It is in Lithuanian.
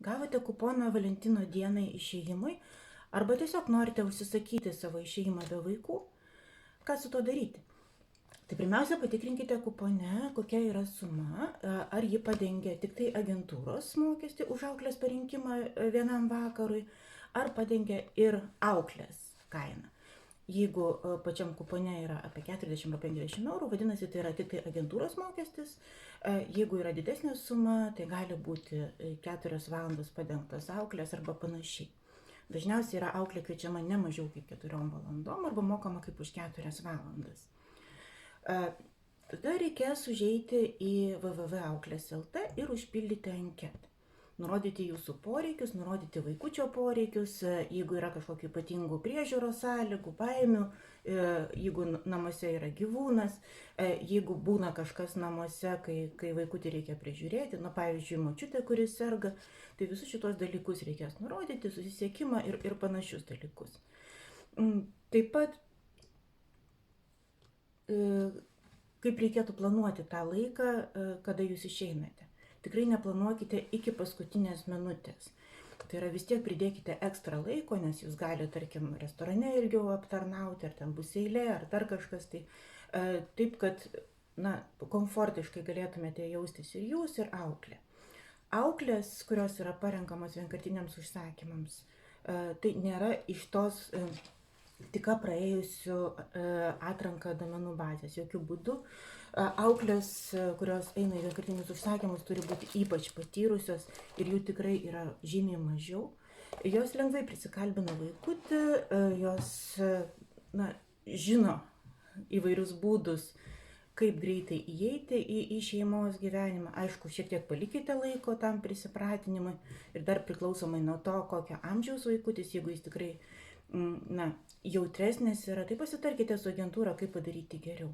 Gavote kuponą Valentino dienai išėjimui arba tiesiog norite užsisakyti savo išėjimą be vaikų. Ką su to daryti? Tai pirmiausia, patikrinkite kupone, kokia yra suma, ar ji padengia tik tai agentūros mokestį už auklės parinkimą vienam vakarui, ar padengia ir auklės kainą. Jeigu pačiam kupone yra apie 40 ar 50 eurų, vadinasi, tai yra tik tai agentūros mokestis. Jeigu yra didesnė suma, tai gali būti 4 valandos padengtos auklės arba panašiai. Dažniausiai yra auklė kviečiama ne mažiau kaip 4 valandom arba mokama kaip už 4 valandas. Tada reikės užeiti į www.auklės.lt ir užpildyti anketą. Nurodyti jūsų poreikius, nurodyti vaikučio poreikius, jeigu yra kažkokių ypatingų priežiūros sąlygų, baimių, jeigu namuose yra gyvūnas, jeigu būna kažkas namuose, kai vaikutį reikia prižiūrėti, pavyzdžiui, močiutė, kuris serga, tai visus šitos dalykus reikės nurodyti, susisiekimą ir panašius dalykus. Taip pat, kaip reikėtų planuoti tą laiką, kada jūs išeinate. Tikrai neplanuokite iki paskutinės minutės. Tai yra vis tiek pridėkite ekstra laiko, nes jūs galite, tarkim, restorane ilgiau aptarnauti, ar ten bus eilė, ar dar kažkas. Taip, kad komfortiškai galėtumėte jaustis ir jūs, ir auklė. Auklės, kurios yra parenkamos vienkartiniams užsakymams, tai nėra iš tos tik praėjusių atranką duomenų bazės. Jokių būdų. Auklės, kurios eina į vienkartinius užsakymus, turi būti ypač patyrusios ir jų tikrai yra žymiai mažiau. Jos lengvai prisikalbina vaikutį, jos žino įvairius būdus, kaip greitai įeiti į šeimos gyvenimą. Aišku, šiek tiek palikite laiko tam prisipratinimui ir dar priklausomai nuo to, kokio amžiaus vaikutis, jeigu jis tikrai jautresnis yra, tai pasitarkite su agentūra, kaip padaryti geriau.